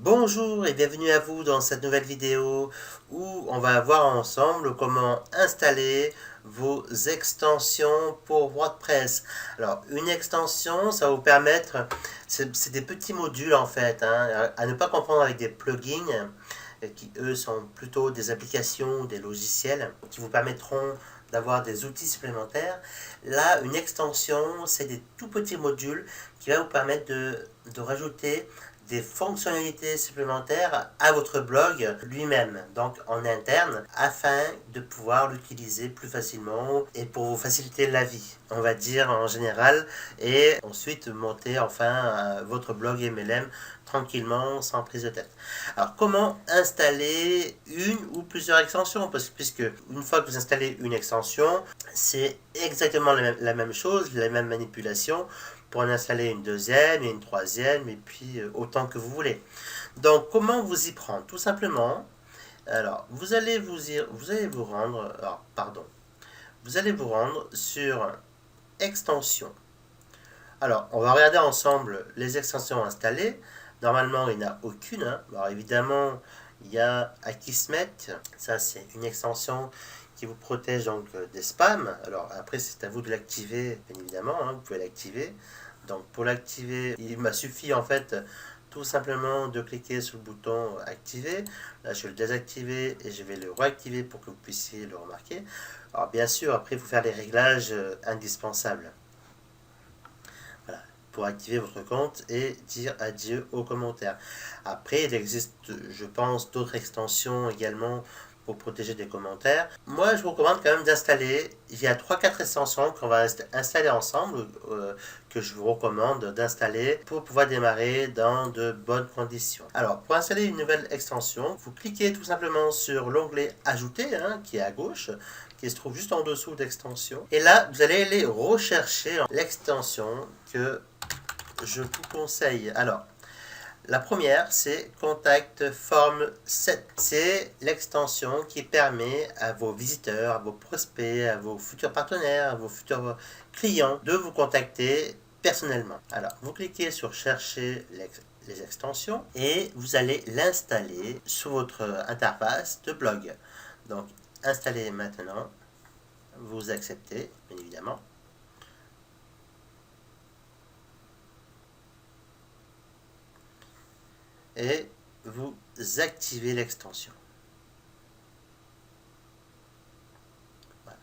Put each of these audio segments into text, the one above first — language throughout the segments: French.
Bonjour et bienvenue à vous dans cette nouvelle vidéo où on va voir ensemble comment installer vos extensions pour WordPress. Alors une extension, ça va vous permettre, c'est des petits modules en fait, à ne pas confondre avec des plugins qui eux sont plutôt des applications ou des logiciels qui vous permettront d'avoir des outils supplémentaires. Là, une extension, c'est des tout petits modules qui va vous permettre de rajouter des fonctionnalités supplémentaires à votre blog lui-même, donc en interne, afin de pouvoir l'utiliser plus facilement et pour vous faciliter la vie, on va dire en général, et ensuite monter enfin votre blog MLM tranquillement, sans prise de tête. Alors, comment installer une ou plusieurs extensions? Puisque une fois que vous installez une extension, c'est exactement la même chose, les mêmes manipulations pour en installer une deuxième et une troisième, et puis autant que vous voulez. Donc, comment vous y prendre? Tout simplement, alors, vous allez vous rendre, alors, pardon, vous allez vous rendre sur extension. Alors, on va regarder ensemble les extensions installées. Normalement, il n'y en a aucune. Alors, évidemment, il y a Akismet. Ça, c'est une extension qui vous protège donc des spams. Alors, après, c'est à vous de l'activer, bien évidemment. Vous pouvez l'activer. Donc, pour l'activer, il m'a suffi en fait tout simplement de cliquer sur le bouton activer. Là, je vais le désactiver et je vais le réactiver pour que vous puissiez le remarquer. Alors, bien sûr, après, il faut faire les réglages indispensables. Voilà, pour activer votre compte et dire adieu aux commentaires. Après, il existe, je pense, d'autres extensions également pour protéger des commentaires. Moi, je vous recommande quand même d'installer. Il y a 3-4 extensions qu'on va installer ensemble, que je vous recommande d'installer pour pouvoir démarrer dans de bonnes conditions. Alors, pour installer une nouvelle extension, vous cliquez tout simplement sur l'onglet Ajouter, qui est à gauche, qui se trouve juste en dessous d'extension. Et là, vous allez aller rechercher l'extension que je vous conseille. Alors, la première, c'est Contact Form 7. C'est l'extension qui permet à vos visiteurs, à vos prospects, à vos futurs partenaires, à vos futurs clients de vous contacter personnellement. Alors, vous cliquez sur Chercher les extensions et vous allez l'installer sur votre interface de blog. Donc, installez maintenant. Vous acceptez, bien évidemment. Et vous activez l'extension. Voilà.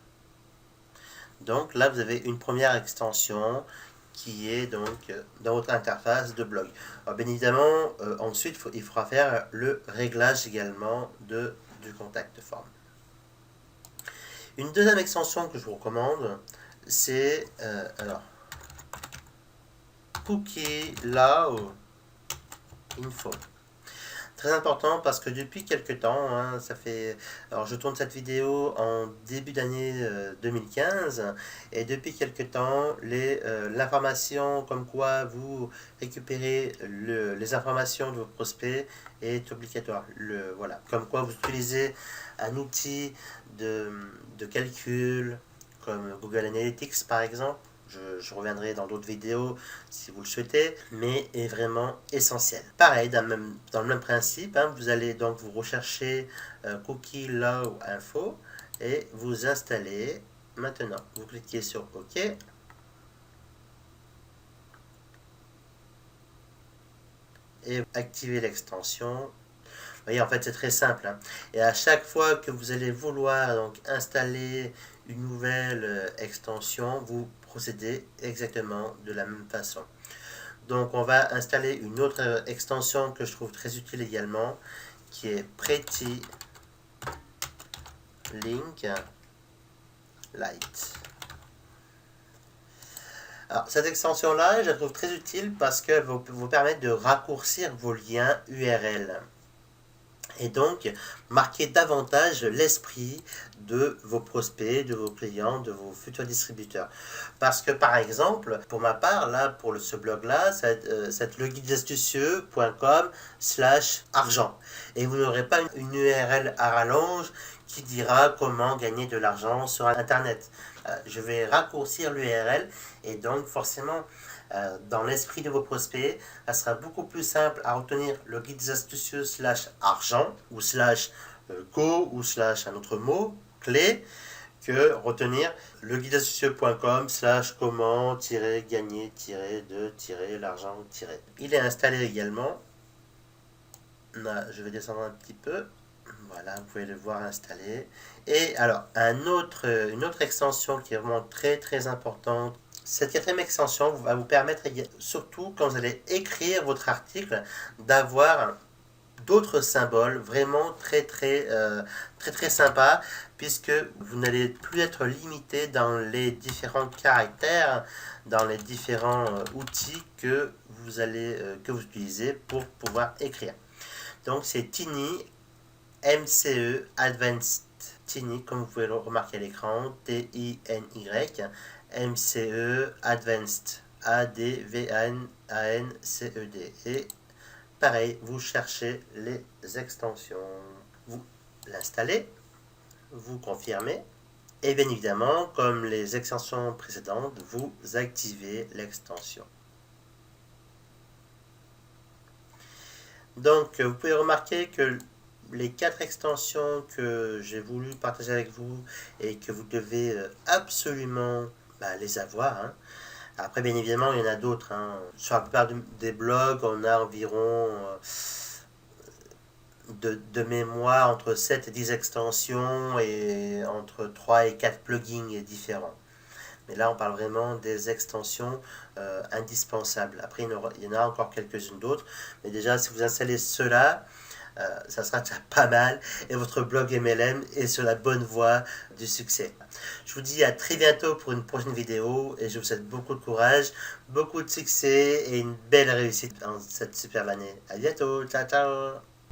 Donc là, vous avez une première extension qui est donc dans votre interface de blog. Alors, bien évidemment, ensuite, il faudra faire le réglage également du contact form. Une deuxième extension que je vous recommande, c'est Cookie Law Info. Très important parce que depuis quelques temps, ça fait. Alors, je tourne cette vidéo en début d'année 2015 et depuis quelques temps, l'information comme quoi vous récupérez les informations de vos prospects est obligatoire. Voilà. Comme quoi vous utilisez un outil de calcul comme Google Analytics par exemple. Je reviendrai dans d'autres vidéos si vous le souhaitez, mais est vraiment essentiel. Pareil, dans le même principe, vous allez donc vous rechercher Cookie Law Info et vous installez. Maintenant, vous cliquez sur OK. Et activez l'extension. Vous voyez, en fait, c'est très simple. Et à chaque fois que vous allez vouloir donc installer une nouvelle extension, vous procédez exactement de la même façon. Donc, on va installer une autre extension que je trouve très utile également, qui est Pretty Link Light. Alors, cette extension-là, je la trouve très utile parce qu'elle va vous permettre de raccourcir vos liens URL. Et donc, marquer davantage l'esprit de vos prospects, de vos clients, de vos futurs distributeurs. Parce que, par exemple, pour ma part, là, pour ce blog-là, c'est leguideastucieux.com/argent. Et vous n'aurez pas une URL à rallonge qui dira comment gagner de l'argent sur Internet. Je vais raccourcir l'URL et donc, forcément, dans l'esprit de vos prospects, ça sera beaucoup plus simple à retenir le guide des astucieux /argent ou /go ou / un autre mot clé que retenir le guide astucieux.com /comment-gagner-de-l'argent-. Il est installé également. Là, je vais descendre un petit peu. Voilà, vous pouvez le voir installé. Et alors, une autre extension qui est vraiment très très importante. Cette quatrième extension va vous permettre, surtout quand vous allez écrire votre article, d'avoir d'autres symboles vraiment très sympas, puisque vous n'allez plus être limité dans les différents caractères, dans les différents outils que vous utilisez pour pouvoir écrire. Donc c'est Tiny MCE Advanced. Tiny, comme vous pouvez le remarquer à l'écran, T-I-N-Y, MCE Advanced, A-D-V-A-N-C-E-D. Et pareil, vous cherchez les extensions, vous l'installez, vous confirmez, et bien évidemment, comme les extensions précédentes, vous activez l'extension. Donc, vous pouvez remarquer que les 4 extensions que j'ai voulu partager avec vous et que vous devez absolument les avoir. Hein. Après, bien évidemment, il y en a d'autres. Hein. Sur la plupart des blogs, on a environ de mémoire entre 7 et 10 extensions et entre 3 et 4 plugins différents. Mais là, on parle vraiment des extensions indispensables. Après, il y en a encore quelques-unes d'autres. Mais déjà, si vous installez cela, ça sera déjà pas mal. Et votre blog MLM est sur la bonne voie du succès. Je vous dis à très bientôt pour une prochaine vidéo. Et je vous souhaite beaucoup de courage, beaucoup de succès et une belle réussite dans cette superbe année. À bientôt. Ciao, ciao.